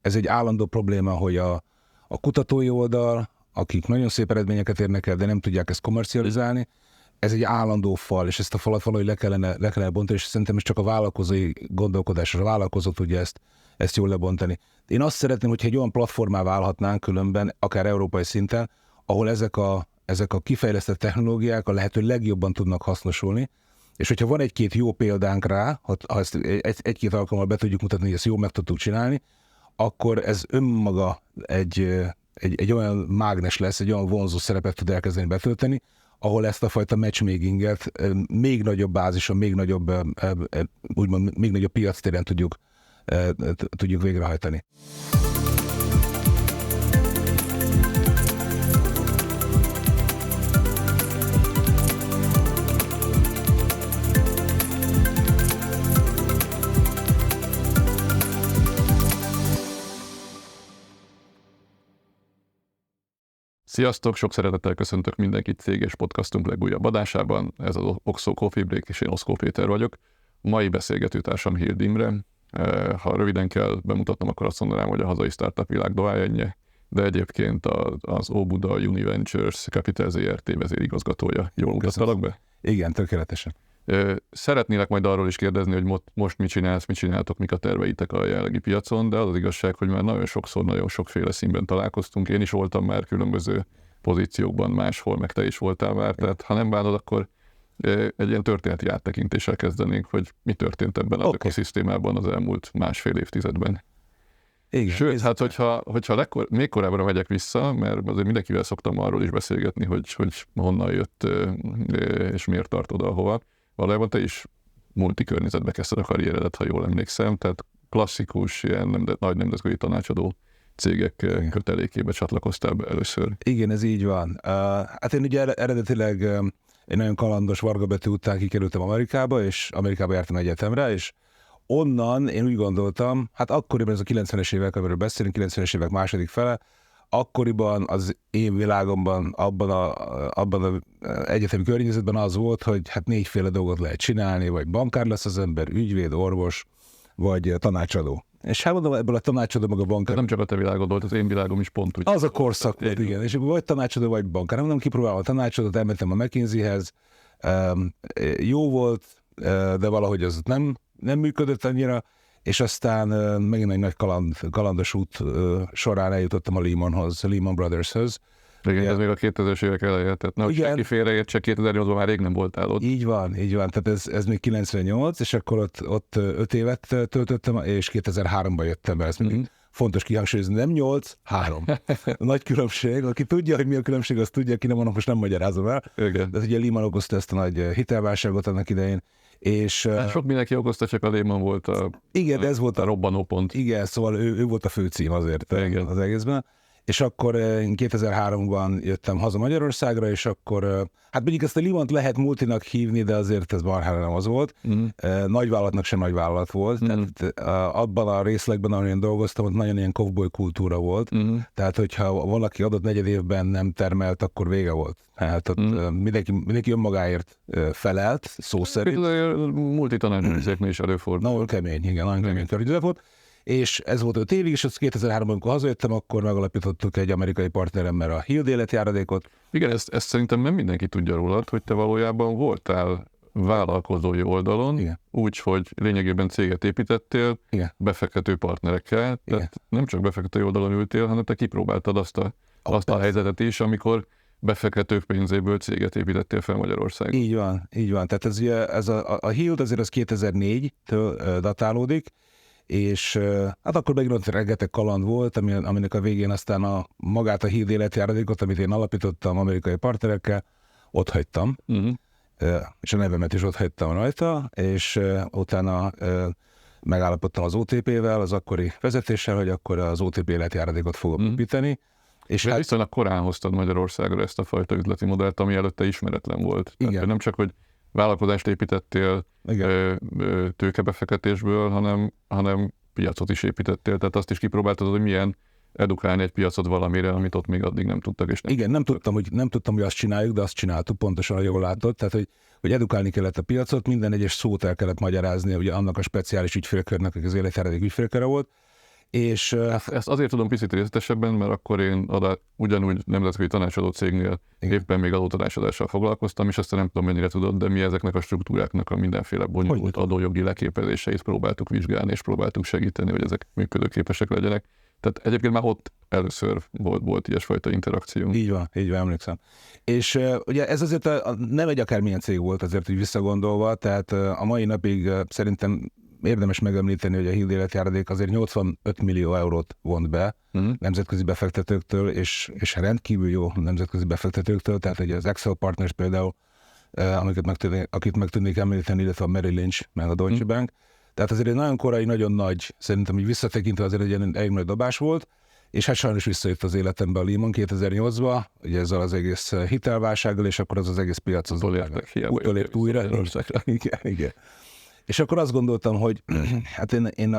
ez egy állandó probléma, hogy a kutatói oldal, akik nagyon szép eredményeket érnek el, de nem tudják ezt kommercializálni, ez egy állandó fal, és ezt a falat valahogy le kellene bontani, és szerintem ez csak a vállalkozói gondolkodás, a vállalkozó tudja ezt jól lebontani. Én azt szeretném, hogyha egy olyan platformá válhatnánk különben, akár európai szinten, ahol ezek a kifejlesztett technológiák a lehető legjobban tudnak hasznosulni, és hogyha van egy-két jó példánk rá, ha ezt egy-két alkalommal be tudjuk mutatni, hogy ezt jól meg tudtuk csinálni, akkor ez önmaga egy olyan mágnes lesz, egy olyan vonzó szerepet tud elkezdeni betölteni, ahol ezt a fajta matchmakinget még nagyobb bázison, még nagyobb piactéren tudjuk végrehajtani. Sziasztok! Sok szeretettel köszöntök mindenkit céges podcastunk legújabb adásában. Ez az Oxo Coffee Break, és én Oszkó Péter vagyok. Mai beszélgetőtársam Hild Imre. Ha röviden kell bemutatnom, akkor azt mondanám, hogy a hazai startup világ dohányenje, de egyébként az Óbuda Univentures Capital ZRT vezérigazgatója. Jól mutattalak be? Igen, tökéletesen. Szeretnélek majd arról is kérdezni, hogy most mit csinálsz, mit csináltok, mik a terveitek a jelenlegi piacon, de az az igazság, hogy már nagyon sokszor, nagyon sokféle színben találkoztunk. Én is voltam már különböző pozíciókban máshol, meg te is voltál már, tehát ha nem bánod, akkor egy ilyen történeti áttekintéssel kezdenénk, hogy mi történt ebben az ökoszisztémában az elmúlt másfél évtizedben. Igen, sőt, hát hogyha még korábbra megyek vissza, mert azért mindenkivel szoktam arról is beszélgetni, hogy honnan jött és miért tart oda, ahova. Valójában te is multikörnyezetbe kezdted a karrieredet, ha jól emlékszem, tehát klasszikus, ilyen nagy nemzetközi tanácsadó cégek kötelékébe csatlakoztál be először. Igen, ez így van. Hát én ugye eredetileg egy nagyon kalandos Varga Betű után kikerültem Amerikába, és Amerikába jártam egyetemre, és onnan én úgy gondoltam, hát akkoriban ez a 90-es évek, amiről beszélünk, 90-es évek második fele, akkoriban az én világomban, abban az egyetemi környezetben az volt, hogy hát négyféle dolgot lehet csinálni, vagy bankár lesz az ember, ügyvéd, orvos, vagy tanácsadó. És hát mondom, ebből a tanácsadó meg a bankár... Nem csak a te világod volt, az én világom is pont úgy. Az a korszak volt, igen. És vagy tanácsadó, vagy bankár. Nem mondom, kipróbálom a tanácsadót, elmentem a McKinseyhez. Jó volt, de valahogy az nem működött annyira, és aztán megint egy nagy kalandos út során eljutottam a Lehman Brothershoz. Igen, ez még a 2000-es évek eleje, tehát na, hogy senki félreértse, 2008-ban már rég nem voltál ott. Így van, tehát ez még 98, és akkor ott 5 évet töltöttem, és 2003-ban jöttem be, ez fontos kihangsúlyozni, nem 8, 3. Nagy különbség, aki tudja, hogy mi a különbség, az tudja, aki nem van, most nem magyarázom el. Igen. De ugye Lehman okozta ezt a nagy hitelválságot annak idején, és... Hát sok mindenki okozta, csak a Lehman volt igen, ez volt a robbanópont. Igen, szóval ő volt a főcím azért az egészben. És akkor 2003-ban jöttem haza Magyarországra, és akkor, hát mondjuk ezt a Lehmant lehet multinak hívni, de azért ez marhára nem az volt. Nagyvállalatnak sem nagyvállalat volt. Tehát abban a részlegben, ahol én dolgoztam, ott nagyon ilyen cowboy kultúra volt. Tehát, hogyha valaki adott negyed évben nem termelt, akkor vége volt. Hát ott mindenki önmagáért felelt, szó szerint. Multitanácsadóknél is előfordul. Nagyon kemény, igen, nagyon kemény környezet volt. És ez volt 5 évig, és az 2003-ban, amikor hazajöttem, akkor megalapítottuk egy amerikai partneremmel a Hild életjáradékot. Igen, ezt szerintem nem mindenki tudja rólad, hogy te valójában voltál vállalkozói oldalon, úgy, hogy lényegében céget építettél, befektető partnerekkel, tehát nem csak befektető oldalon ültél, hanem te kipróbáltad azt a helyzetet is, amikor befektetők pénzéből céget építettél fel Magyarországon. Így van. Tehát ez a Hild azért az 2004-től datálódik, és hát akkor megint rengeteg kaland volt, aminek a végén aztán magát a Hild életjáradékot, amit én alapítottam amerikai partnerekkel, ott hagytam, és a nevemet is ott hagytam rajta, és utána megállapodtam az OTP-vel, az akkori vezetéssel, hogy akkor az OTP életjáradékot fogom építeni. És hát viszonylag korán hoztad Magyarországra ezt a fajta üzleti modellt, ami előtte ismeretlen volt. Tehát nem csak, hogy vállalkozást építettél tőkebefektetésből, hanem piacot is építettél, tehát azt is kipróbáltad, hogy milyen edukálni egy piacot valamire, amit ott még addig nem tudtak. És nem tudtam, hogy azt csináljuk, de azt csináltuk, pontosan, ahogy jól látod, tehát hogy edukálni kellett a piacot, minden egyes szót el kellett magyarázni, ugye annak a speciális ügyfélkörnek, az életjáradék ügyfélköre volt, És ezt azért tudom picit részletesebben, mert akkor én ugyanúgy nemzetközi tanácsadó cégnél éppen még adótanácsadással foglalkoztam, és aztán nem tudom, mennyire tudod, de mi ezeknek a struktúráknak a mindenféle bonyolult adójogi leképezéseit próbáltuk vizsgálni, és próbáltuk segíteni, hogy ezek működőképesek legyenek. Tehát egyébként már ott először volt ilyesfajta interakció. Így van, emlékszem. És ugye ez azért nem egy akármilyen cég volt, azért úgy visszagondolva, tehát a mai napig szerintem érdemes megemlíteni, hogy a Hild életjáradék azért 85 millió eurót vont be nemzetközi befektetőktől, és rendkívül jó nemzetközi befektetőktől, tehát ugye az Excel Partners például, akit meg tudnék említeni, illetve a Merrill Lynch, meg a Deutsche Bank. Tehát azért egy nagyon korai, nagyon nagy, szerintem így visszatekintve azért egy elég nagy dobás volt, és hát sajnos visszajött az életembe a Lehman 2008-ba, ugye ezzel az egész hitelválsággal, és akkor az egész piac az utolért újra. Igen. És akkor azt gondoltam, hogy hát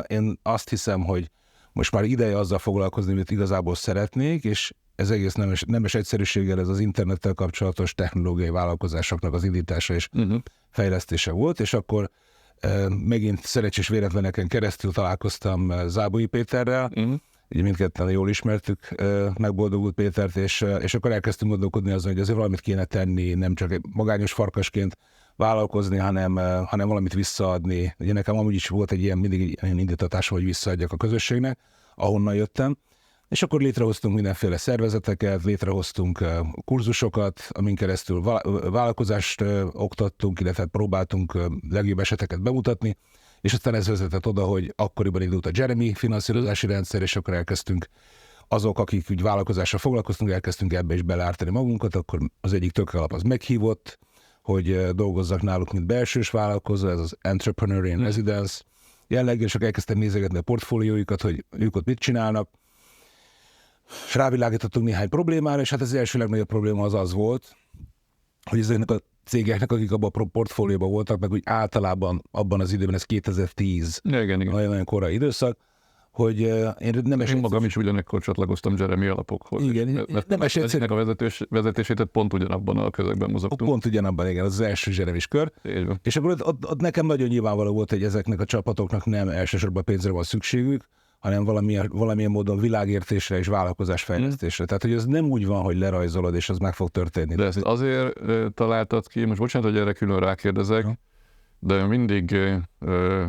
én azt hiszem, hogy most már ideje azzal foglalkozni, amit igazából szeretnék, és ez egész nemes egyszerűséggel ez az internettel kapcsolatos technológiai vállalkozásoknak az indítása és fejlesztése volt, és akkor megint szerencsés véletleneken keresztül találkoztam Zábói Péterrel, ugye mindketten jól ismertük megboldogult Pétert, és akkor elkezdtünk gondolkodni azon, hogy azért valamit kéne tenni, nem csak egy magányos farkasként vállalkozni, hanem valamit visszaadni. Ugye nekem amúgy is volt mindig egy ilyen indítatásom, hogy visszaadjak a közösségnek, ahonnan jöttem. És akkor létrehoztunk mindenféle szervezeteket, létrehoztunk kurzusokat, amin keresztül vállalkozást oktattunk, illetve próbáltunk legjobb eseteket bemutatni, és aztán ez vezetett oda, hogy akkoriban indult a Jeremy finanszírozási rendszer, és akkor elkezdtünk azok, akik úgy vállalkozással foglalkoztunk, elkezdtünk ebbe is belártani magunkat, akkor az egyik tőkealap az meghívott, hogy dolgozzak náluk, mint belsős vállalkozó, ez az Entrepreneur in Residence jelleggel, és akkor elkezdtem nézegetni a portfólióikat, hogy ők ott mit csinálnak, és rávilágítottunk néhány problémára, és hát az első legnagyobb probléma az volt, hogy ezeknek a cégeknek, akik abban a portfólióban voltak, meg úgy általában abban az időben, ez 2010, nagyon-nagyon korai időszak, hogy én magam is ugyanekkor csatlakoztam Jeremy alapokhoz. Igen, mert a vezetését pont ugyanabban a közegben mozogtunk. Pont ugyanabban, igen, az első Jeremys kör. És akkor ott nekem nagyon nyilvánvaló volt, hogy ezeknek a csapatoknak nem elsősorban pénzre van szükségük, hanem valamilyen módon világértésre és vállalkozásfejlesztésre. Tehát, hogy ez nem úgy van, hogy lerajzolod, és az meg fog történni. De ezt azért találtad ki, most bocsánat, hogy erre külön rákérdezek, de mindig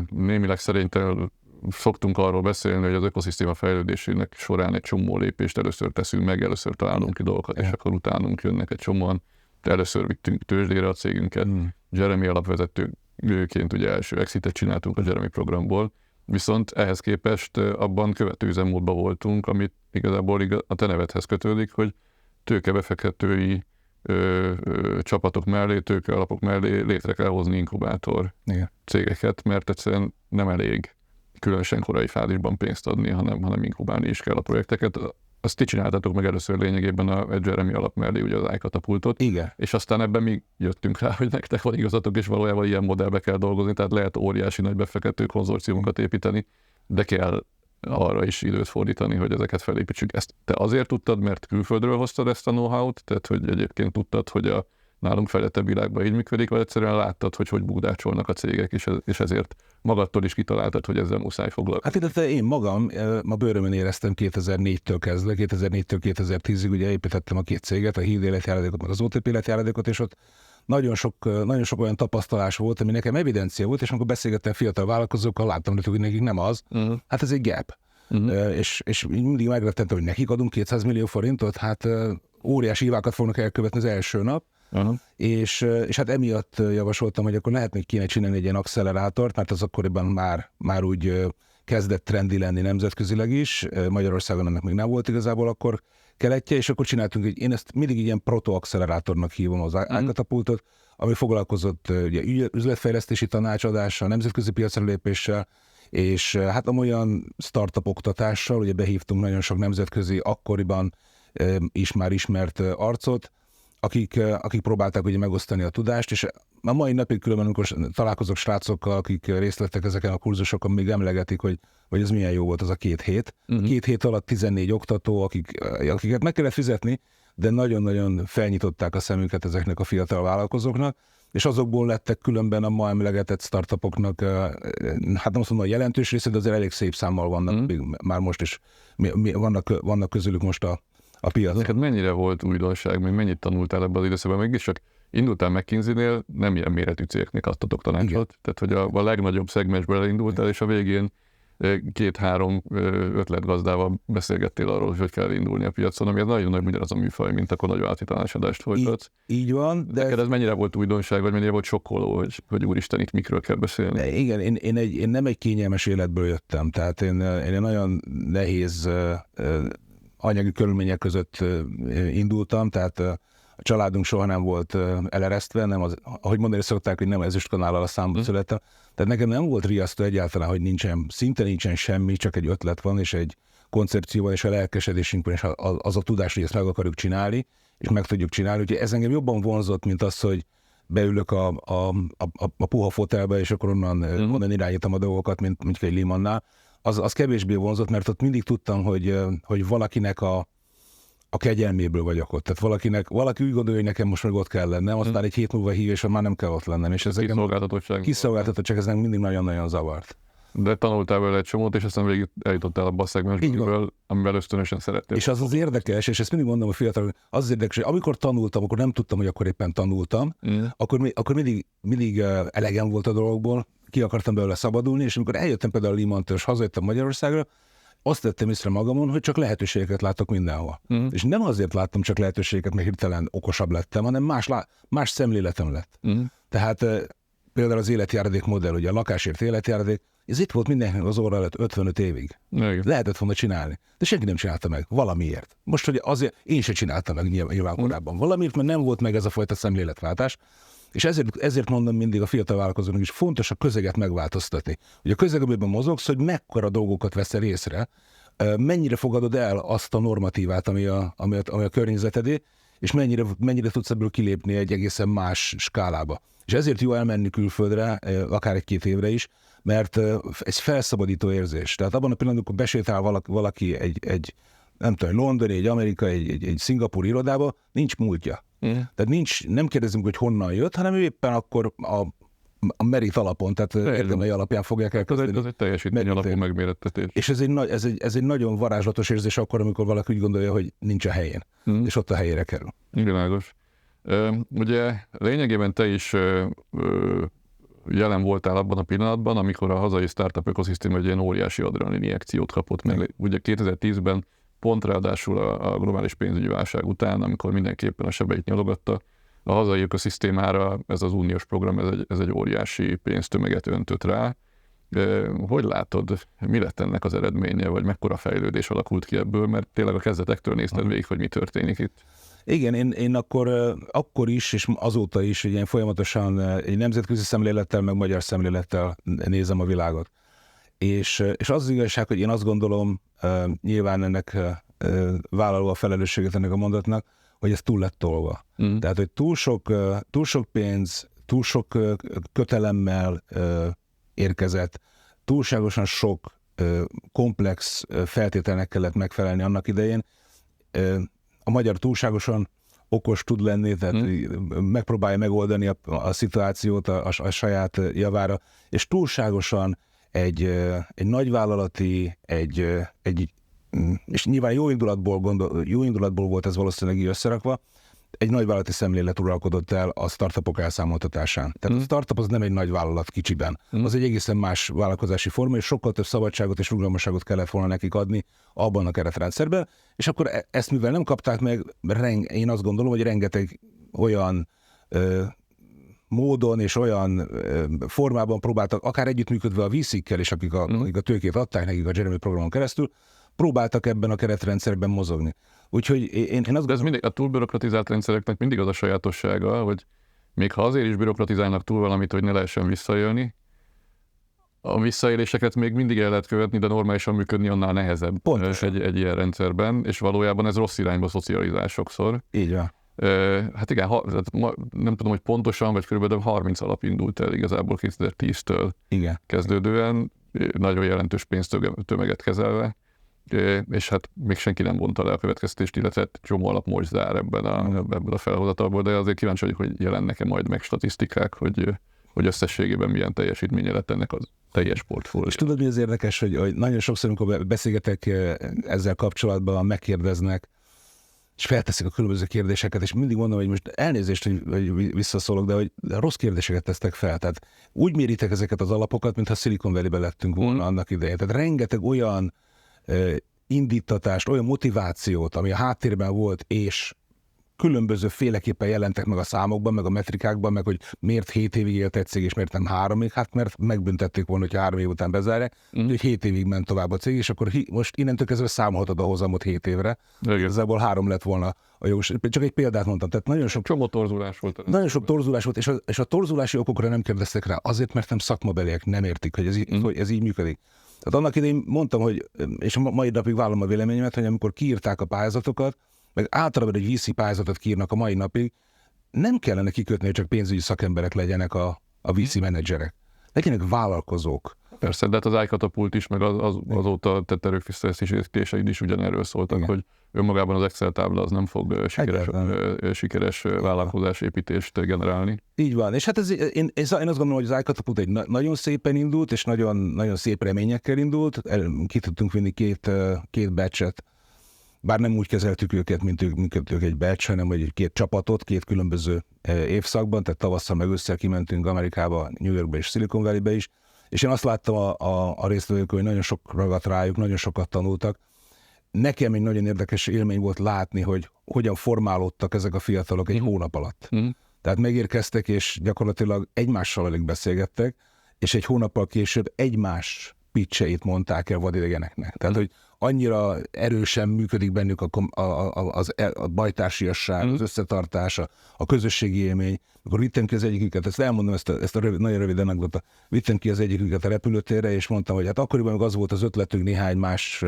némileg szerintem szoktunk arról beszélni, hogy az ökoszisztéma fejlődésének során egy csomó lépést először teszünk meg, először találunk ki dolgokat, és akkor utánunk jönnek egy csomóan. Először vittünk tőzsdére a cégünket. Jeremy alapvezetőként ugye első exitet csináltunk a Jeremy programból, viszont ehhez képest abban követő üzemmódban voltunk, amit igazából a te nevedhez kötődik, hogy tőkebefektetői csapatok mellé, tőkealapok mellé létre kell hozni inkubátor cégeket, mert egyszerűen nem elég különösen korai fázisban pénzt adni, hanem inkubálni is kell a projekteket. Azt ti csináltatok meg először lényegében a Jeremy alap mellé ugye az iKatapultot. Igen. És aztán ebben mi jöttünk rá, hogy nektek van igazatok, és valójában ilyen modellbe kell dolgozni, tehát lehet óriási nagy befektető konzorciumokat építeni, de kell arra is időt fordítani, hogy ezeket felépítsük. Ezt te azért tudtad, mert külföldről hoztad ezt a know-how-t, tehát hogy egyébként tudtad, hogy a nálunk fejlettebb világban így működik, vagy egyszerűen láttad, hogy búdácsolnak a cégek, és ezért magadtól is kitaláltad, hogy ezzel muszáj foglalkozni. Hát illetve én magam a bőrömön éreztem 2004-től kezdve, 2004-től 2010-ig ugye építettem a két céget, a Hild életjáradékot, meg az OTP életjáradékot, és ott nagyon sok olyan tapasztalás volt, ami nekem evidencia volt, és amikor beszélgettem fiatal vállalkozókkal, láttam, hogy nekik nem az. Hát ez egy gap. És mindig megrettentem, hogy nekik adunk 200 millió forintot, hát óriási hibákat fognak elkövetni az első nap. És hát emiatt javasoltam, hogy akkor lehet még kéne csinálni egy ilyen accelerátort, mert az akkoriban már úgy kezdett trendi lenni nemzetközileg is, Magyarországon ennek még nem volt igazából akkor keletje, és akkor csináltunk, én ezt mindig ilyen proto-accelerátornak hívom az iKatapultot, ami foglalkozott ugye, üzletfejlesztési tanácsadással, nemzetközi piacra lépéssel, és hát olyan startup oktatással, ugye behívtunk nagyon sok nemzetközi, akkoriban is már ismert arcot, akik próbálták ugye megosztani a tudást, és a mai napig különben, amikor találkozok srácokkal, akik részt vettek ezeken a kurzusokon, még emlegetik, hogy ez milyen jó volt az a 2 hét. 2 hét alatt 14 oktató, akiket meg kellett fizetni, de nagyon-nagyon felnyitották a szemüket ezeknek a fiatal vállalkozóknak, és azokból lettek különben a ma emlegetett startupoknak, hát nem azt mondom, a jelentős része, de azért elég szép számmal vannak, még már most is, vannak közülük most a piacon. Neked mennyire volt újdonság, még mennyit tanultál ebben az időszakban? Mégis csak indultál McKinsey-nél, nem ilyen méretű cégeknek adtatok tanácsot, igen. Tehát hogy a legnagyobb szegmensből elindultál, és a végén 2-3 ötletgazdával beszélgettél arról, hogy kell indulni a piacon, ami nagyon nagy ugyanaz a műfaj, mint akkor nagy válti tanácsadást folytatsz. Így van. De neked ez mennyire volt újdonság, vagy mennyire volt sokkoló, hogy úristen, itt mikről kell beszélni? De igen, én nem egy kényelmes életből jöttem, tehát én egy nagyon nehéz anyagi körülmények között indultam, tehát a családunk soha nem volt eleresztve, nem az, ahogy mondani szokták, hogy nem ezüstkanállal a számba születtem. Tehát nekem nem volt riasztó egyáltalán, hogy szinte nincsen semmi, csak egy ötlet van, és egy koncepció van, és a lelkesedésünk van, és az a tudás, hogy ezt meg akarjuk csinálni, és meg tudjuk csinálni. Úgyhogy ez engem jobban vonzott, mint az, hogy beülök a puha fotelbe, és akkor onnan irányítom a dolgokat, mint egy Lehmannál. Az kevésbé vonzott, mert ott mindig tudtam, hogy valakinek a kegyelméből vagyok ott. Tehát valaki úgy gondolja, hogy nekem most meg ott kell lennem, aztán egy hét múlva hív, és már nem kell ott lennem. És ez kiszolgáltatottság, ez mindig nagyon-nagyon zavart. De tanultál vele egy csomót, és aztán végig eljutottál abba a szegmensből, amivel ösztönösen szerettél. És az érdekes, és ezt mindig mondom a fiatalok, az érdekes, hogy amikor tanultam, akkor nem tudtam, hogy akkor éppen tanultam, akkor mindig elegem volt a dologból, ki akartam belőle szabadulni, és amikor eljöttem például a Lehman-től, és hazajöttem Magyarországra, azt tettem észre magamon, hogy csak lehetőségeket látok mindenhol. És nem azért láttam csak lehetőségeket, mert hirtelen okosabb lettem, hanem más szemléletem lett. Tehát például az életjáradék modell, ugye a lakásért életjáradék, ez itt volt mindenkinek az óra előtt 55 évig. Lehetett volna csinálni, de senki nem csinálta meg valamiért. Most, hogy azért én se csináltam meg nyilván korábban valamiért, mert nem volt meg ez a fajta szemléletváltás. És ezért mondom mindig a fiatal vállalkozóknak is, fontos a közeget megváltoztatni. Hogy a közeg, amiben mozogsz, hogy mekkora dolgokat veszel észre, mennyire fogadod el azt a normatívát, ami a környezetedé, és mennyire tudsz ebből kilépni egy egészen más skálába. És ezért jó elmenni külföldre, akár 1-2 évre is, mert ez felszabadító érzés. Tehát abban a pillanatban, amikor besétál valaki egy nem tudom, londoni, egy amerikai, egy szingapúri irodába, nincs múltja. Tehát nem kérdezünk, hogy honnan jött, hanem ő éppen akkor a merit alapon, tehát érdemei alapján fogják elkezdeni. Ez egy teljesítmény alapú megmérettetés. És ez egy nagyon varázslatos érzés akkor, amikor valaki úgy gondolja, hogy nincs a helyén, és ott a helyére kerül. Világos. Ugye lényegében te is jelen voltál abban a pillanatban, amikor a hazai startup ökoszisztéma egy ilyen óriási adrenalin injekciót kapott meg. Ugye 2010-ben pont ráadásul a globális pénzügyi válság után, amikor mindenképpen a sebeit nyalogatta, a hazai ökoszisztémára ez az uniós program, ez egy óriási pénztömeget öntött rá. Hogy látod, mi lett ennek az eredménye, vagy mekkora fejlődés alakult ki ebből, mert tényleg a kezdetektől nézted végig, hogy mi történik itt? Igen, én akkor is, és azóta is ugye én folyamatosan egy nemzetközi szemlélettel, meg magyar szemlélettel nézem a világot. És az igazság, hogy én azt gondolom, nyilván ennek vállaló a felelősséget ennek a mondatnak, hogy ez túl lett tolva. Tehát, hogy túl sok pénz, túl sok kötelemmel érkezett, túlságosan sok komplex feltételnek kellett megfelelni annak idején. A magyar túlságosan okos tud lenni, tehát megpróbálja megoldani a szituációt a saját javára, és túlságosan egy nagyvállalati, és nyilván jó indulatból volt ez valószínűleg így összerakva, egy nagyvállalati szemlélet uralkodott el a startupok elszámoltatásán. Tehát a startup az nem egy nagy vállalat kicsiben. Az egy egészen más vállalkozási forma, és sokkal több szabadságot és rugalmasságot kellett volna nekik adni abban a keretrendszerben, és akkor ezt mivel nem kapták meg, én azt gondolom, hogy rengeteg olyan módon és olyan formában próbáltak, akár együttműködve a VC-kkel, és akik a tőkét adták nekik a Jeremy programon keresztül, próbáltak ebben a keretrendszerben mozogni. Úgyhogy én azt gondolom... Ez mindig, a túlbürokratizált rendszereknek mindig az a sajátossága, hogy még ha azért is bürokratizálnak túl valamit, hogy ne lehessen visszaélni, a visszaéléseket még mindig el lehet követni, de normálisan működni annál nehezebb egy ilyen rendszerben, és valójában ez rossz irányba szocializál sokszor. Így van. Hát igen, nem tudom, hogy pontosan, vagy körülbelül 30 alap indult el igazából 2010-től kezdődően, nagyon jelentős pénztömeget kezelve, és hát még senki nem vonta le a következtetést, illetve csomó alap most zár ebből a felhozatalból, de azért kíváncsi vagyok, hogy jelennek-e majd meg statisztikák, hogy összességében milyen teljesítménye lett ennek az teljes portfólió. És tudod, mi az érdekes, hogy nagyon sokszor, amikor beszélgetek ezzel kapcsolatban, megkérdeznek, és felteszik a különböző kérdéseket, és mindig mondom, hogy most elnézést, hogy visszaszólok, de hogy rossz kérdéseket tesztek fel. Tehát úgy méritek ezeket az alapokat, mintha Silicon Valley-ben lettünk volna annak idején. Tehát rengeteg olyan indítatást, olyan motivációt, ami a háttérben volt, és különböző féleképpen jelentek meg a számokban, meg a metrikákban, meg hogy miért 7 évig élt egy cég, és miért nem 3 év, hát mert megbüntették volna, hogy 3 év után bezárják, hogy 7 évig ment tovább a cég, és akkor most innentől kezdve számolhatod a hozamot 7 évre. Igazából 3 lett volna a jogos. Csak egy példát mondtam, tehát nagyon sok csomó torzulás volt. Nagyon sok torzulás volt, és a torzulási okokra nem kérdeztek rá, azért, mert nem szakmabeliek, nem értik, hogy ez így működik. Tehát annak idején mondtam, hogy, és a mai napig vállom a véleményemet, hogy amikor kiírták a pályázatokat, meg általában egy VC pályázatot kiírnak a mai napig, nem kellene kikötni, hogy csak pénzügyi szakemberek legyenek a VC menedzserek. Legyenek vállalkozók. Persze, de hát az iCatapult is, meg azóta tett erőfeszítéseid is ugyanerről szóltak, igen, hogy önmagában az Excel tábla az nem fog sikeres vállalkozásépítést generálni. Így van, és hát én azt gondolom, hogy az iCatapult egy nagyon szépen indult, és nagyon, nagyon szép reményekkel indult. Ki tudtunk vinni két batchet, bár nem úgy kezeltük őket, mint ők egy batch, hanem hogy 2 csapatot, 2 különböző évszakban, tehát tavasszal meg ősszel kimentünk Amerikába, New Yorkba és Silicon Valley-be is, és én azt láttam a résztvevők, hogy nagyon sok ragadt rájuk, nagyon sokat tanultak. Nekem egy nagyon érdekes élmény volt látni, hogy hogyan formálódtak ezek a fiatalok egy hónap alatt. Tehát megérkeztek, és gyakorlatilag egymással alig beszélgettek, és egy hónappal később egymás pitcheit mondták el vadidegeneknek. Tehát, hogy annyira erősen működik bennük a bajtársiasság, az összetartás, a közösségi élmény. Akkor vittem ki az egyiküket, ezt elmondom, ezt a nagyon rövid anekdota, vittem ki az egyiküket a repülőtérre, és mondtam, hogy hát akkoriban meg az volt az ötletünk néhány más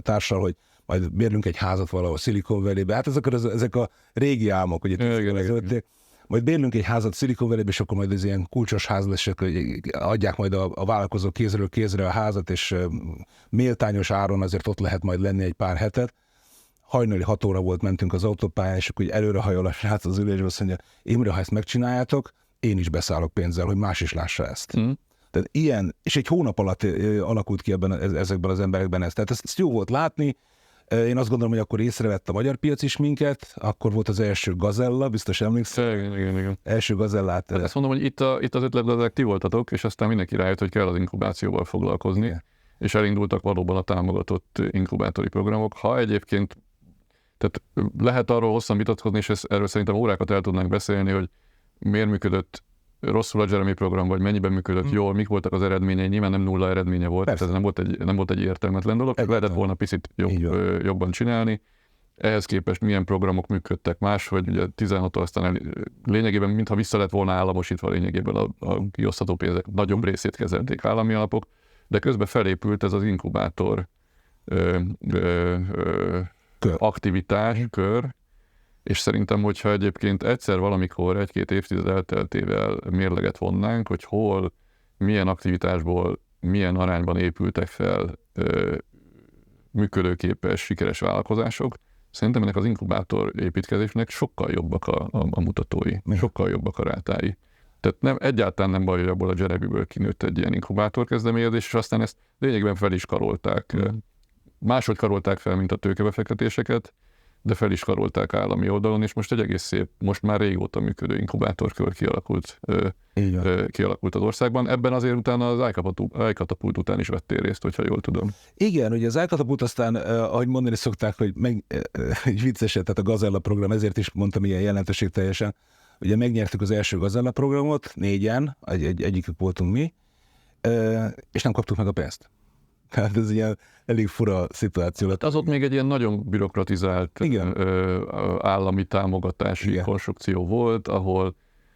társal, hogy majd bérlünk egy házat valahol Silicon Valley-be. Hát ezek a régi álmok, hogy itt majd bérlünk egy házat Silicon Valley-be, és akkor majd ez ilyen kulcsos ház lesz, hogy adják majd a vállalkozók kézről kézre a házat, és méltányos áron azért ott lehet majd lenni egy pár hetet. Hajnali 6 óra volt, mentünk az autópályán, és akkor előre hajol a srác az ülésbe, azt mondja, Imre, ha ezt megcsináljátok, én is beszállok pénzzel, hogy más is lássa ezt. Tehát ilyen, és egy hónap alatt alakult ki ezekben az emberekben ez. Tehát ezt jó volt látni. Én azt gondolom, hogy akkor észrevett a magyar piac is minket, akkor volt az első Gazella, biztos emlékszel? Igen. Első Gazellát. Hát ezt mondom, hogy itt az ötletgazdák ti voltatok, és aztán mindenki rájött, hogy kell az inkubációval foglalkozni, igen, és elindultak valóban a támogatott inkubátori programok. Ha egyébként, tehát lehet arról hosszan vitatkozni, és erről szerintem órákat el tudnánk beszélni, hogy miért működött rosszul a Jeremy program, vagy mennyiben működött jól, mik voltak az eredményei, nyilván nem nulla eredménye volt, tehát ez nem volt egy értelmetlen dolog, lehetett volna picit jobban csinálni. Ehhez képest milyen programok működtek máshogy, ugye 16-tól aztán lényegében mintha vissza lett volna államosítva lényegében a kiosztható pénzek nagyobb részét kezelték állami alapok, de közben felépült ez az inkubátor aktivitás, kör, és szerintem, hogyha egyébként egyszer valamikor 1-2 évtized elteltével mérleget vonnánk, hogy hol, milyen aktivitásból, milyen arányban épültek fel működőképes, sikeres vállalkozások, szerintem ennek az inkubátor építkezésnek sokkal jobbak a mutatói, sokkal jobbak a rátái. Tehát egyáltalán nem baj, hogy abból a Jeremyből kinőtt egy ilyen inkubátor kezdeményezés, és aztán ezt lényegében fel is karolták. Máshogy karolták fel, mint a tőkebefektetéseket, de fel is karolták állami oldalon, és most egy egész szép, most már régóta működő inkubátorkör kialakult az országban. Ebben azért utána az iCatapult után is vettél részt, hogyha jól tudom. Igen, ugye az iCatapult aztán, ahogy mondani szokták, hogy egy vicceset, tehát a Gazella program, ezért is mondtam ilyen jelentőségteljesen, ugye megnyertük az első Gazella programot, 4-en, egyikük voltunk mi, és nem kaptuk meg a pénzt. Tehát ez ilyen elég fura szituáció lett. Az ott még egy ilyen nagyon bürokratizált állami támogatási konstrukció volt, ahol,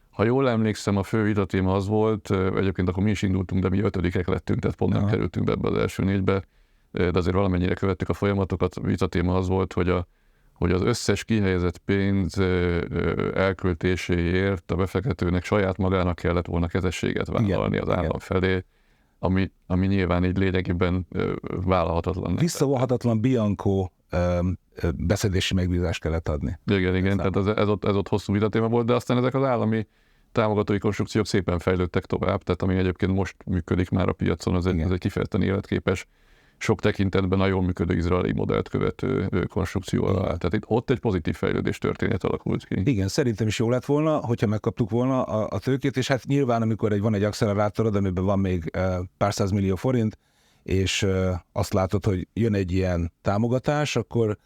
ha jól emlékszem, a fő vitatéma az volt, egyébként akkor mi is indultunk, de mi 5-ek lettünk, tehát pont nem kerültünk be ebbe az első 4-be, de azért valamennyire követtük a folyamatokat. A vitatéma az volt, hogy az összes kihelyezett pénz elköltéséért a befektetőnek saját magának kellett volna kezességet vállalni az állam felé. ami nyilván így lényegében vállalhatatlan. Visszavonhatatlan Bianco beszedési megbízást kellett adni. Igen, tehát ez ott hosszú vitatéma volt, de aztán ezek az állami támogatói konstrukciók szépen fejlődtek tovább, tehát ami egyébként most működik már a piacon, ez egy kifejezetten életképes, sok tekintetben a jól működő izraeli modellt követő konstrukció alá. Tehát ott egy pozitív fejlődés történet alakult ki. Igen, szerintem is jó lett volna, hogyha megkaptuk volna a tőkét, és hát nyilván, amikor van egy accelerátorod, amiben van még pár százmillió forint, és azt látod, hogy jön egy ilyen támogatás, akkor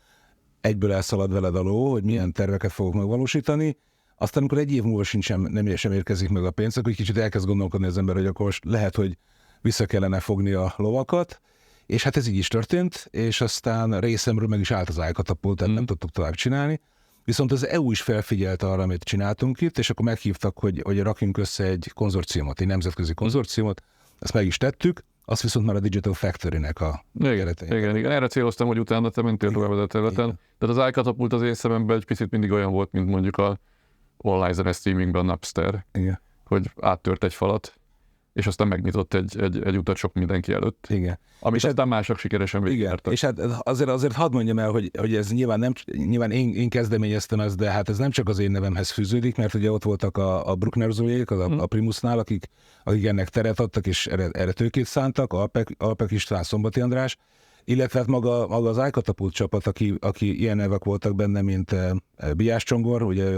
egyből elszalad veled a ló, hogy milyen terveket fogok megvalósítani. Aztán, amikor egy év múlva nem érkezik meg a pénz, akkor egy kicsit elkezd gondolkodni az ember, hogy akkor most lehet, hogy vissza kellene fogni a lovakat, és hát ez így is történt, és aztán részemről meg is állt az iCatapult, tehát nem tudtuk tovább csinálni. Viszont az EU is felfigyelt arra, amit csináltunk itt, és akkor meghívtak, hogy rakjunk össze egy konzorciumot, egy nemzetközi konzorciumot, ezt meg is tettük, azt viszont már a Digital Factory-nek a keretei. Igen, erre céloztam, hogy utána te mentél tovább a területen. Tehát az iCatapult az én szememben egy picit mindig olyan volt, mint mondjuk a online zene streamingben a Napster, Igen. hogy áttört egy falat, és aztán megnyitott egy utat sok mindenki előtt. Igen. Amit aztán mások sikeresen végigjártak. És hát azért hadd mondjam el, hogy ez nyilván én kezdeményeztem ezt, de hát ez nem csak az én nevemhez fűződik, mert ugye ott voltak a Bruckner Zolék, a Primusnál, akik ennek teret adtak, és erre tőkét szántak, Alpek István, Szombati András, illetve hát maga az iCatapult csapat, aki ilyen nevek voltak benne, mint Biás Csongor, ugye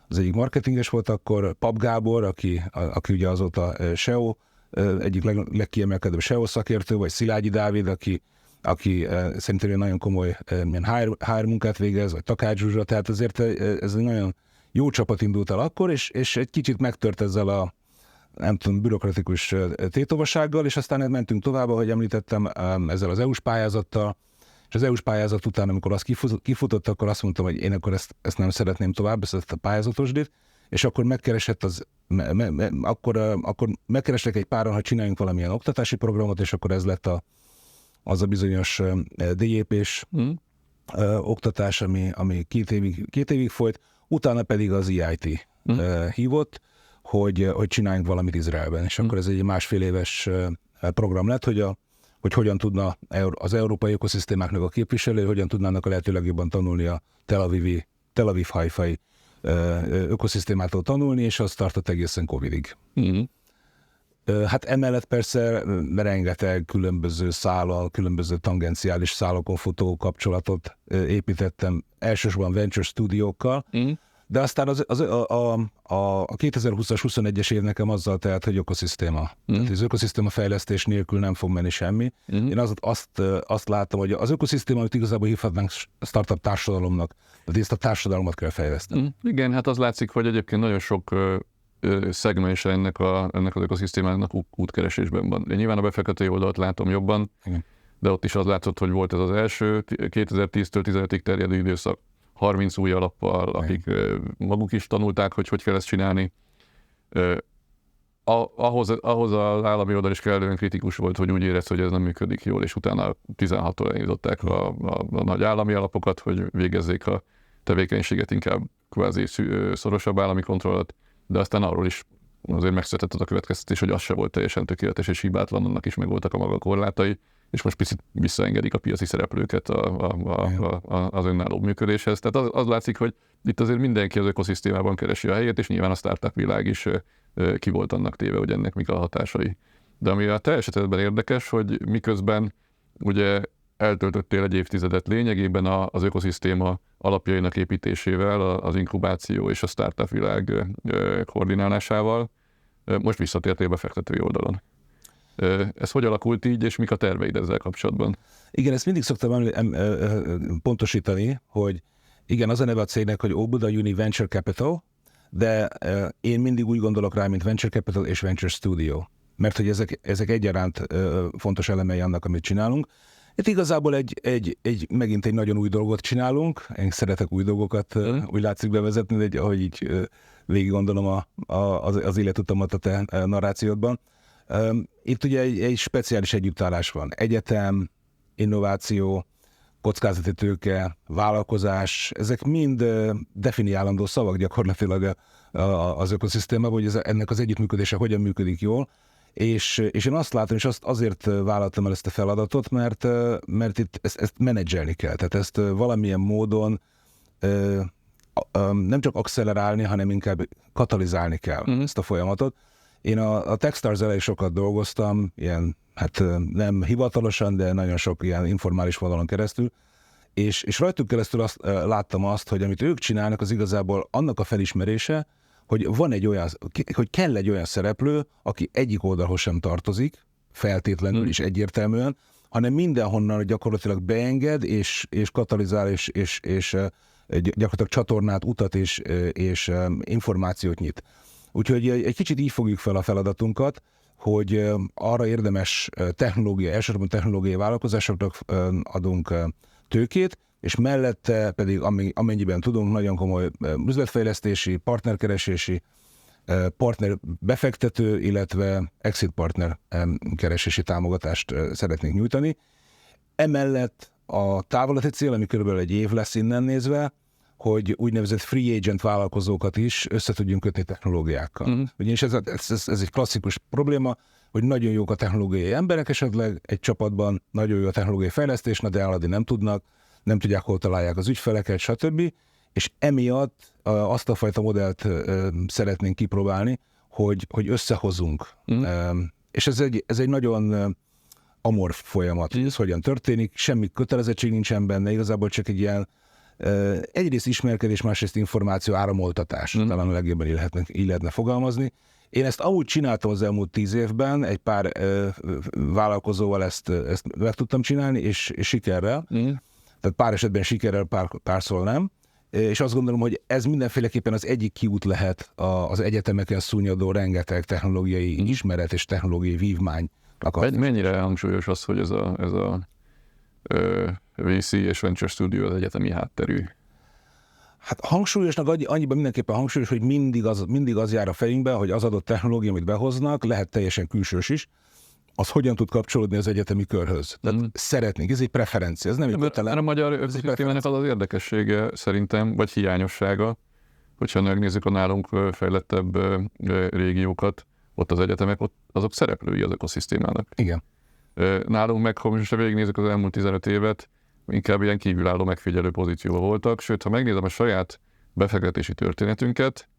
az egyik marketinges volt akkor, Pap Gábor, aki ugye azóta SEO, egyik legkiemelkedőbb SEO szakértő, vagy Szilágyi Dávid, aki szerintem nagyon komoly HR munkát végez, vagy Takács Zsuzsa, tehát azért ez egy nagyon jó csapat indult el akkor, és egy kicsit megtört ezzel a nem tudom, bürokratikus tétovassággal, és aztán mentünk tovább, ahogy említettem, ezzel az EU-s pályázattal, és az EU-s pályázat után, amikor az kifutott, akkor azt mondtam, hogy én akkor ezt nem szeretném tovább, ezt a pályázatosdit, és akkor megkeresett akkor megkerestek egy páran, hogy csináljunk valamilyen oktatási programot, és akkor ez lett az a bizonyos DJP-s oktatás, ami két évig folyt, utána pedig az EIT hívott, hogy csináljunk valamit Izraelben, és akkor ez egy másfél éves program lett, hogy hogyan tudna az európai ökoszisztémáknak a képviselői, hogyan tudnának a lehető legjobban tanulni a Tel Aviv-Haifai ökoszisztémától tanulni, és az tartott egészen Covidig. Hát emellett persze rengeteg különböző szállal, különböző tangenciális szálokon futó kapcsolatot építettem, elsősorban venture stúdiókkal, de aztán a 2020-as, 21-es év nekem azzal telt, hogy ökoszisztéma. Tehát az ökoszisztéma fejlesztés nélkül nem fog menni semmi. Én azt láttam, hogy az ökoszisztéma, amit igazából hívhatnánk startup társadalomnak, tehát ezt a társadalmat kell fejleszteni. Igen, hát az látszik, hogy egyébként nagyon sok szegmens ennek az ökoszisztémának útkeresésben van. Én nyilván a befektetői oldalt látom jobban, de ott is az látszott, hogy volt ez az első 2010-től 15-ig terjedő időszak, 30 új alappal, akik maguk is tanulták, hogy kell ezt csinálni. Ahhoz az állami oldal is kellően kritikus volt, hogy úgy érezte, hogy ez nem működik jól, és utána 16-tól elindították a nagy állami alapokat, hogy végezzék a tevékenységet inkább kvázi szorosabb állami kontrollat, de aztán arról is azért megszületett az a következtetés, hogy az se volt teljesen tökéletes és hibátlan, annak is megvoltak a maga korlátai, és most picit visszaengedik a piaci szereplőket az önálló működéshez. Tehát az látszik, hogy itt azért mindenki az ökoszisztémában keresi a helyét, és nyilván a startup világ is ki volt annak téve, hogy ennek mik a hatásai. De ami a te esetedben érdekes, hogy miközben ugye eltöltöttél egy évtizedet lényegében az ökoszisztéma alapjainak építésével, az inkubáció és a startup világ koordinálásával, most visszatértél befektetői oldalon. Ez hogy alakult így, és mik a terveid ezzel kapcsolatban? Igen, ezt mindig szoktam pontosítani, hogy igen, az a neve a cégnek, hogy Óbuda Uni Venture Capital, de én mindig úgy gondolok rá, mint Venture Capital és Venture Studio, mert hogy ezek egyaránt fontos elemei annak, amit csinálunk. Itt igazából megint egy nagyon új dolgot csinálunk, én szeretek új dolgokat úgy látszik bevezetni, de ahogy így végig gondolom az életutamat a te narrációdban. Itt ugye egy speciális együttállás van. Egyetem, innováció, kockázati tőke, vállalkozás, ezek mind definiálandó szavak gyakorlatilag az ökoszisztémában, hogy ennek az együttműködése hogyan működik jól, És én azt látom, és azért vállaltam el ezt a feladatot, mert itt ezt menedzselni kell. Tehát ezt valamilyen módon nem csak accelerálni, hanem inkább katalizálni kell ezt a folyamatot. Én a Techstars elején sokat dolgoztam, ilyen, hát nem hivatalosan, de nagyon sok ilyen informális vonalon keresztül, és rajtuk keresztül láttam azt, hogy amit ők csinálnak, az igazából annak a felismerése, hogy van egy olyan, hogy kell egy olyan szereplő, aki egyik oldalhoz sem tartozik, feltétlenül is egyértelműen, hanem mindenhonnan gyakorlatilag beenged, és katalizál, és gyakorlatilag csatornát, utat és információt nyit. Úgyhogy egy kicsit így fogjuk fel a feladatunkat, hogy arra érdemes elsősorban technológiai vállalkozásoknak adunk tőkét, és mellette pedig amennyiben tudunk, nagyon komoly üzletfejlesztési, partnerkeresési, partner befektető, illetve exit partner keresési támogatást szeretnénk nyújtani. Emellett a távlati cél, ami körülbelül egy év lesz innen nézve, hogy úgynevezett free agent vállalkozókat is össze tudjunk kötni technológiákkal. Ugyanis ez egy klasszikus probléma, hogy nagyon jók a technológiai emberek esetleg egy csapatban, nagyon jó a technológiai fejlesztés, de eladni nem tudnak, nem tudják, hol találják az ügyfeleket, stb. És emiatt azt a fajta modellt szeretnénk kipróbálni, hogy összehozunk. És ez egy nagyon amorf folyamat, hogy ez hogyan történik, semmi kötelezettség nincsen benne, igazából csak egy ilyen egyrészt ismerkedés, másrészt információ áramoltatás, talán a legjobban így lehetne fogalmazni. Én ezt amúgy csináltam az elmúlt 10 évben, egy pár vállalkozóval ezt meg tudtam csinálni, és sikerrel. Tehát pár esetben sikerrel, párszor nem. És azt gondolom, hogy ez mindenféleképpen az egyik kiút lehet az egyetemeken szúnyadó rengeteg technológiai ismeret és technológiai vívmány. Mennyire hangsúlyos az, hogy ez a VC és Venture Studio az egyetemi hátterű? Hát hangsúlyosnak annyiban mindenképpen hangsúlyos, hogy mindig az jár a fejünkben, hogy az adott technológia, amit behoznak, lehet teljesen külsős is, az hogyan tud kapcsolódni az egyetemi körhöz. Tehát szeretnénk, ez egy preferencia, ez nem egy kötelező. A magyar ökoszisztémának az érdekessége szerintem, vagy hiányossága, hogyha megnézzük a nálunk fejlettebb régiókat, ott az egyetemek, azok szereplői az ökoszisztémának. Igen. Nálunk meg, ha most végignézzük az elmúlt 15 évet, inkább ilyen kívülálló megfigyelő pozícióban voltak, sőt, ha megnézem a saját befektetési történetünket,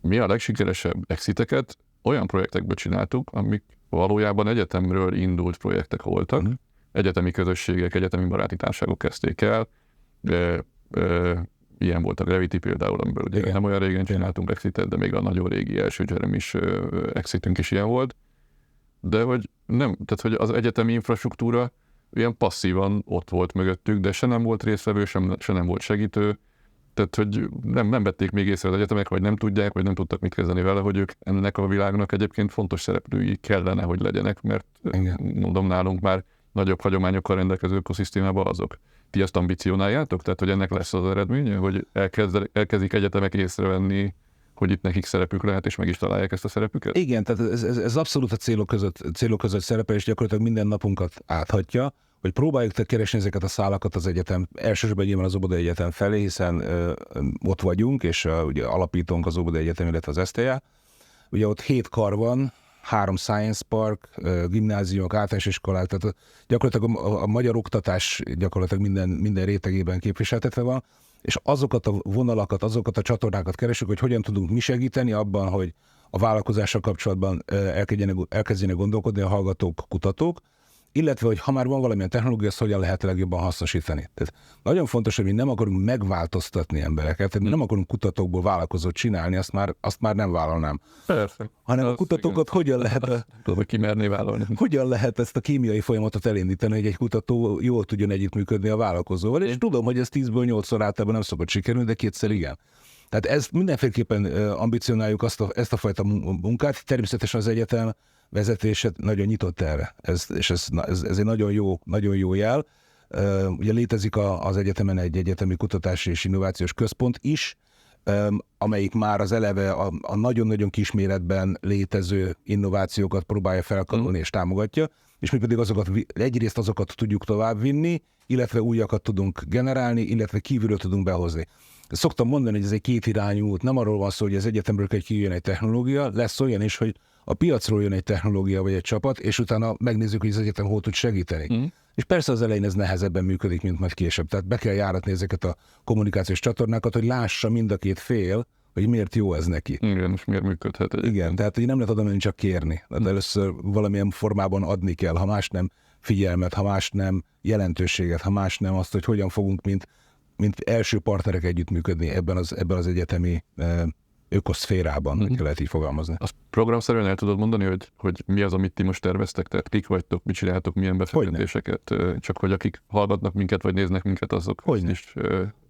mi a legsikeresebb exiteket olyan projektekből csináltuk, amik valójában egyetemről indult projektek voltak, egyetemi közösségek, egyetemi baráti társaságok kezdték el, ilyen volt a Gravity például, amiből ugye nem olyan régen csináltunk exitet, de még a nagyon régi első Jeremy-s exitünk is ilyen volt. De hogy nem, tehát hogy az egyetemi infrastruktúra ilyen passzívan ott volt mögöttük, de se nem volt résztvevő, se nem volt segítő, tehát hogy nem vették még észre az egyetemek, vagy nem tudják, vagy nem tudtak mit kezdeni vele, hogy ők ennek a világnak egyébként fontos szereplői kellene, hogy legyenek, mert mondom, nálunk már nagyobb hagyományokkal rendelkező ökoszisztémában azok. Ti ezt ambicionáljátok? Tehát, hogy ennek lesz az eredménye, hogy elkezdik egyetemek észrevenni, hogy itt nekik szerepük lehet, és meg is találják ezt a szerepüket? Igen, tehát ez abszolút a célok között szerepel, és gyakorlatilag minden napunkat áthatja, hogy próbáljuk keresni ezeket a szálakat az egyetem, elsősorban nyilván az Óbudai Egyetem felé, hiszen ott vagyunk, és ugye alapítónk az Óbudai Egyetem, illetve az STA. Ugye ott 7 kar van, 3 Science Park, gimnáziumok, általános iskolák, tehát gyakorlatilag a magyar oktatás gyakorlatilag minden rétegében képviseltetve van, és azokat a vonalakat, azokat a csatornákat keresünk, hogy hogyan tudunk mi segíteni abban, hogy a vállalkozással kapcsolatban elkezdjenek gondolkodni a hallgatók, kutatók, illetve, hogy ha már van valamilyen technológia, azt hogyan lehet legjobban hasznosítani. Tehát nagyon fontos, hogy mi nem akarunk megváltoztatni embereket, tehát mi nem akarunk kutatókból vállalkozót csinálni, azt már nem vállalnám. Persze. Hanem a kutatókat hogyan lehet... Tudom, hogy ki merné vállalni. Hogyan lehet ezt a kémiai folyamatot elindítani, hogy egy kutató jól tudjon együttműködni a vállalkozóval, és tudom, hogy ez 10-ből 8-szor általában nem szokott sikerülni, de 2-szer igen. Tehát ezt mindenféleképpen ambicionáljuk ezt a fajta munkát, természetesen az egyetem vezetése nagyon nyitott erre, ez egy nagyon jó jel. Ugye létezik az egyetemen egy egyetemi kutatási és innovációs központ is, amelyik már az eleve a nagyon-nagyon kisméretben létező innovációkat próbálja felkarolni és támogatja, és mi pedig egyrészt azokat tudjuk továbbvinni, illetve újakat tudunk generálni, illetve kívülről tudunk behozni. Szoktam mondani, hogy ez egy kétirányú út, nem arról van szó, hogy az egyetemről kell kijöjjön egy technológia, lesz olyan is, hogy a piacról jön egy technológia vagy egy csapat, és utána megnézzük, hogy az egyetem hol tud segíteni. És persze az elején ez nehezebben működik, mint majd később. Tehát be kell járatni ezeket a kommunikációs csatornákat, hogy lássa mind a két fél, hogy miért jó ez neki. Igen, és miért működhet egyébként. Igen, tehát hogy nem lehet oda menni csak kérni. Tehát először valamilyen formában adni kell, ha más nem figyelmet, ha más nem jelentőséget, ha más nem azt, hogy hogyan fogunk, mint első partnerek együttműködni ebben az egyetemi ökoszférában, hogy lehet így fogalmazni. Azt programszerűen el tudod mondani, hogy mi az, amit ti most terveztek, tehát kik vagytok, mit csináltok, milyen befektetéseket, csak hogy akik hallgatnak minket, vagy néznek minket, azok is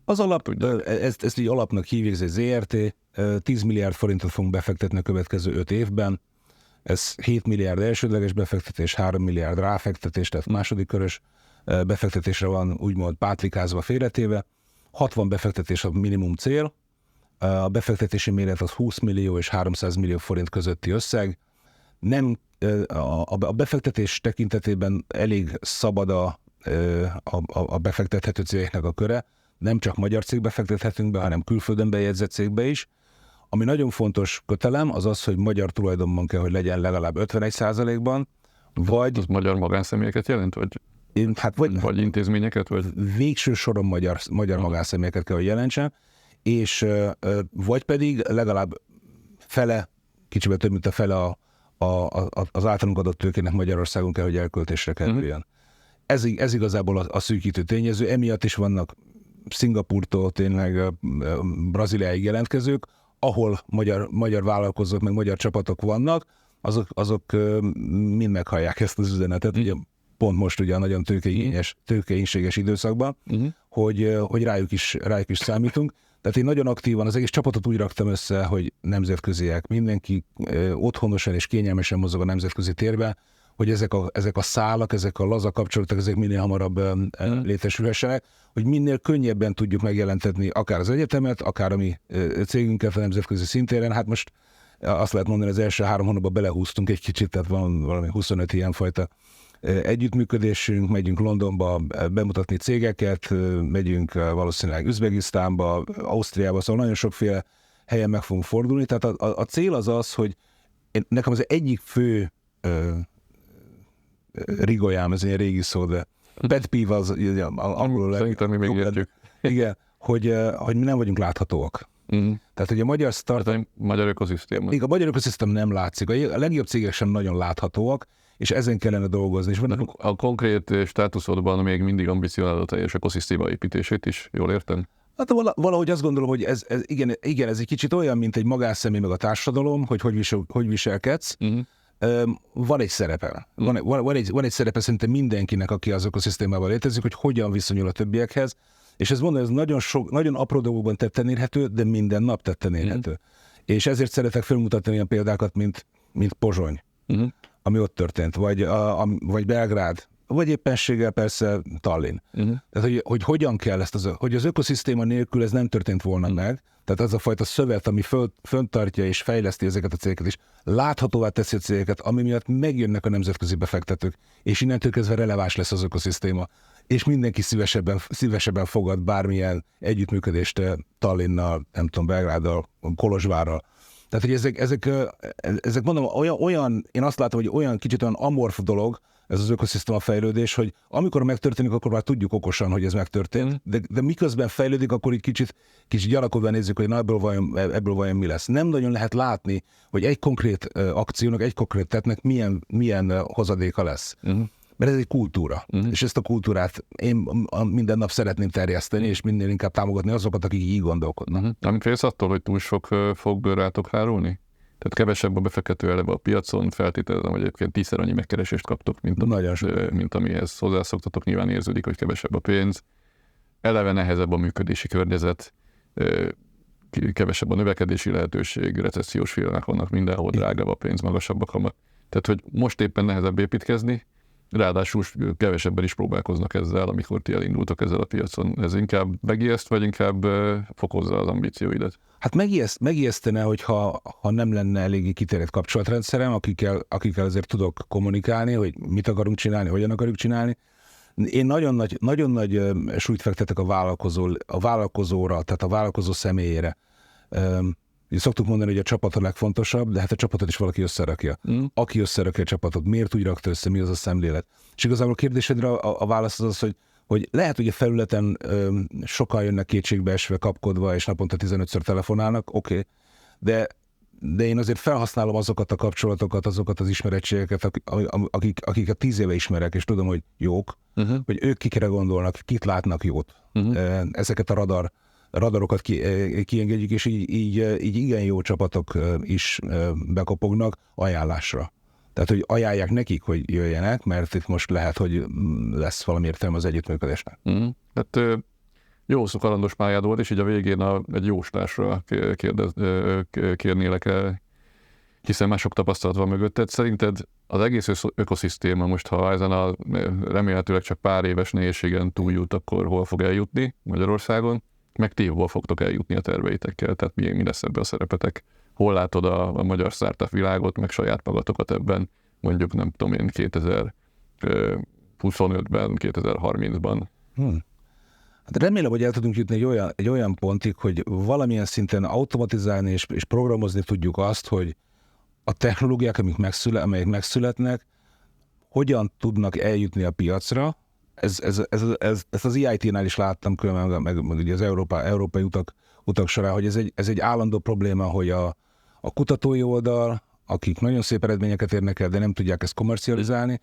az alap, ezt így alapnak hívják, ez egy ZRT, 10 milliárd forintot fogunk befektetni a következő 5 évben, ez 7 milliárd elsődleges befektetés, 3 milliárd ráfektetés, tehát második körös befektetésre van úgymond pátrikázva, félretéve, 60 befektetés a minimum cél, a befektetési méret az 20 millió és 300 millió forint közötti összeg. Nem, a befektetés tekintetében elég szabad a befektethető cégeknek a köre, nem csak magyar cégbe fektethetünk be, hanem külföldön bejegyzett cégbe is. Ami nagyon fontos kötelem, az az, hogy magyar tulajdonban kell, hogy legyen legalább 51%-ban, vagy... Az magyar magánszemélyeket jelent, vagy intézményeket? Végső soron magyar magánszemélyeket kell, hogy jelentsen, és vagy pedig legalább fele, kicsivel több, mint a fele az általunk adott tőkének Magyarországon kell, hogy elköltésre kerüljön. Ez igazából a szűkítő tényező, emiatt is vannak Szingapúrtól tényleg Brazíliáig jelentkezők, ahol magyar vállalkozók, meg magyar csapatok vannak, azok mind meghallják ezt az üzenetet, ugye pont most ugye a nagyon tőkeínséges időszakban, hogy rájuk is számítunk. Tehát én nagyon aktívan az egész csapatot úgy raktam össze, hogy nemzetköziek, mindenki otthonosan és kényelmesen mozog a nemzetközi térben, hogy ezek a szálak, ezek a laza kapcsolatok, ezek minél hamarabb létesülhessenek, hogy minél könnyebben tudjuk megjelentetni akár az egyetemet, akár a mi cégünket a nemzetközi szintéren. Hát most azt lehet mondani, az első 3 hónapban belehúztunk egy kicsit, tehát van valami 25 ilyenfajta együttműködésünk, megyünk Londonba bemutatni cégeket, megyünk valószínűleg Üzbegisztánba, Ausztriába, szóval nagyon sokféle helyen meg fogunk fordulni. Tehát a cél az, hogy nekem az egyik fő rigolyám, ez egy régi szó, de pet peeve az angolul. Szerintem mi még értjük. Igen, hogy mi nem vagyunk láthatóak. Tehát, hogy a magyar startup... Magyar ökoszisztéma. Igen, a magyar ökoszisztém nem látszik. A legjobb cégek sem nagyon láthatóak, és ezen kellene dolgozni. És a konkrét státuszodban még mindig ambicionálod a teljes ökoszisztéma építését is, jól értem? Hát valahogy azt gondolom, hogy ez egy kicsit olyan, mint egy magánszemély meg a társadalom, hogy viselkedsz. Van egy szerepe. Van egy szerepe szerintem mindenkinek, aki az ökoszisztémában létezik, hogy hogyan viszonyul a többiekhez, és ez mondom, ez nagyon apró dolgokban tetten érhető, de minden nap tetten érhető. És ezért szeretek felmutatni olyan példákat, mint Pozsony, ami ott történt, vagy Belgrád, vagy éppenséggel persze Tallinn. Tehát, hogy hogyan kell hogy az ökoszisztéma nélkül ez nem történt volna meg, tehát az a fajta szövet, ami fönntartja és fejleszti ezeket a cégeket, és láthatóvá teszi a cégeket, ami miatt megjönnek a nemzetközi befektetők, és innentől kezdve releváns lesz az ökoszisztéma, és mindenki szívesebben fogad bármilyen együttműködést Tallinnnal, nem tudom, Belgráddal, Kolozsvárral. Tehát, hogy ezek mondom, olyan, én azt látom, hogy olyan kicsit olyan amorf dolog, ez az ökoszisztéma fejlődés, hogy amikor megtörténik, akkor már tudjuk okosan, hogy ez megtörtént, de miközben fejlődik, akkor így kicsit gyanakodva nézzük, hogy na ebből vajon mi lesz. Nem nagyon lehet látni, hogy egy konkrét akciónak, egy konkrét tettnek milyen hozadéka lesz. Mert ez egy kultúra, és ezt a kultúrát én minden nap szeretném terjeszteni, és minél inkább támogatni azokat, akik így gondolkodnak. Nem félsz attól, hogy túl sok fog rátok rárulni? Tehát kevesebb a befektető eleve a piacon, feltételezem, hogy egyébként 10-szer annyi megkeresést kaptok, mint amihez hozzászoktatok, nyilván érződik, hogy kevesebb a pénz. Eleve nehezebb a működési környezet, kevesebb a növekedési lehetőség, recessziós félelmek vannak mindenhol, drágább a pénz, magasabb a kamat. Tehát, hogy most éppen nehezebb építkezni, ráadásul kevesebben is próbálkoznak ezzel, amikor ti elindultok ezzel a piacon. Ez inkább megijeszt, vagy inkább fokozza az ambícióidat? Hát megijesztene, hogyha nem lenne eléggé kiterjedt kapcsolatrendszerem, akikkel azért tudok kommunikálni, hogy mit akarunk csinálni, hogyan akarjuk csinálni. Én nagyon nagy súlyt fektetek a vállalkozóra, tehát a vállalkozó személyére. Ugye szoktuk mondani, hogy a csapat a legfontosabb, de hát a csapatot is valaki összerakja. Aki összerakja a csapatot, miért úgy rakta össze, mi az a szemlélet. És igazából a kérdésedre a válasz az, hogy lehet, hogy a felületen sokan jönnek kétségbeesve, kapkodva, és naponta 15-ször telefonálnak, oké. De én azért felhasználom azokat a kapcsolatokat, azokat az ismerettségeket, akiket 10 éve ismerek, és tudom, hogy jók, hogy ők kikre gondolnak, kit látnak jót. Ezeket a radarokat kiengedjük, és így igen jó csapatok is bekopognak ajánlásra. Tehát, hogy ajánlják nekik, hogy jöjjenek, mert itt most lehet, hogy lesz valami értelme az együttműködésnek. Hát jó szó kalandos pályád volt, és így a végén egy jóslásra kérnélek el, hiszen már sok tapasztalat van mögötted. Szerinted az egész ökoszisztéma most, ha ezen a remélhetőleg csak pár éves nehézségen túljut, akkor hol fog eljutni Magyarországon? Meg ti hol fogtok eljutni a terveitekkel? Tehát mi lesz ebbe a szerepetek? Hol látod a magyar startup világot, meg saját magatokat ebben, mondjuk nem tudom én 2025-ben, 2030-ban? Hát remélem, hogy el tudunk jutni egy olyan pontig, hogy valamilyen szinten automatizálni és programozni tudjuk azt, hogy a technológiák, amelyek megszületnek, hogyan tudnak eljutni a piacra. Ezt az EIT-nál is láttam különben, meg ugye az európai utak során, hogy ez egy állandó probléma, hogy a kutatói oldal, akik nagyon szép eredményeket érnek el, de nem tudják ezt kommercializálni,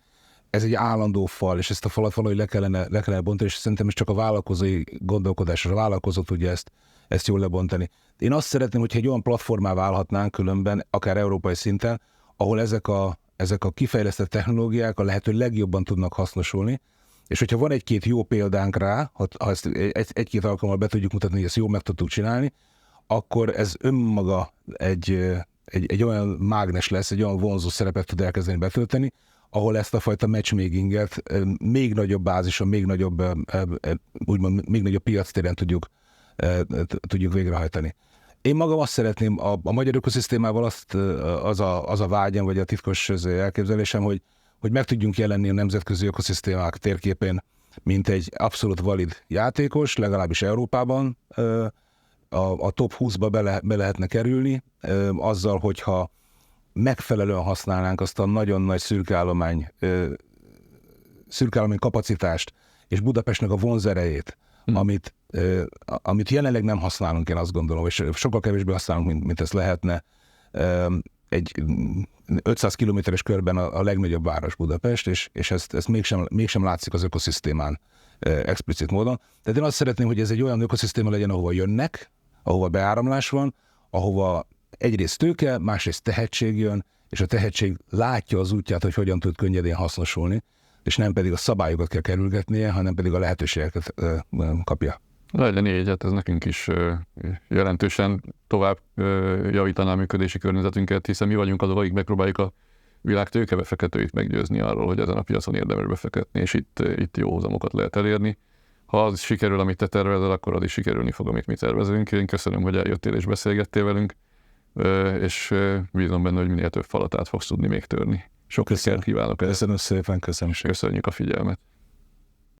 ez egy állandó fal, és ezt a falat valahogy le kellene bontani, és szerintem ez csak a vállalkozói gondolkodás, a vállalkozó tudja ezt jól lebontani. Én azt szeretném, hogyha egy olyan platformá válhatnánk különben, akár európai szinten, ahol ezek a kifejlesztett technológiák a lehető legjobban tudnak hasznosulni, és hogyha van egy-két jó példánk rá, ha ezt egy-két alkalommal be tudjuk mutatni, hogy ezt jól meg tudtuk csinálni, akkor ez önmaga egy olyan mágnes lesz, egy olyan vonzó szerepet tud elkezdeni betölteni, ahol ezt a fajta matchmakinget még nagyobb bázison, még nagyobb piactéren tudjuk végrehajtani. Én magam azt szeretném, a magyar ökoszisztémával az a vágyam, vagy a titkos elképzelésem, hogy meg tudjunk jelenni a nemzetközi ökoszisztémák térképén, mint egy abszolút valid játékos, legalábbis Európában a top 20-ba be lehetne kerülni, azzal, hogyha megfelelően használnánk azt a nagyon nagy szürkeállomány kapacitást és Budapestnek a vonzerejét, amit jelenleg nem használunk, én azt gondolom, és sokkal kevésbé használunk, mint ez lehetne. Egy 500 kilométeres körben a legnagyobb város Budapest, és ezt mégsem látszik az ökoszisztémán explicit módon. Tehát én azt szeretném, hogy ez egy olyan ökoszisztéma legyen, ahova jönnek, ahova beáramlás van, ahova egyrészt tőke, másrészt tehetség jön, és a tehetség látja az útját, hogy hogyan tud könnyedén hasznosulni, és nem pedig a szabályokat kell kerülgetnie, hanem pedig a lehetőségeket kapja. Legyen így, hát ez nekünk is jelentősen tovább javítaná a működési környezetünket, hiszen mi vagyunk azok, akik megpróbáljuk a világ tőkebefektetőit meggyőzni arról, hogy ezen a piacon érdemes befektetni, és itt jó hozamokat lehet elérni. Ha az sikerül, amit te tervezel, akkor az is sikerülni fog, amit mi tervezünk. Én köszönöm, hogy eljöttél és beszélgettél velünk, és bízom benne, hogy minél több falat át fogsz tudni még törni. Sok sikert kívánok! Köszönöm szépen, köszönöm. Köszönjük a figyelmet!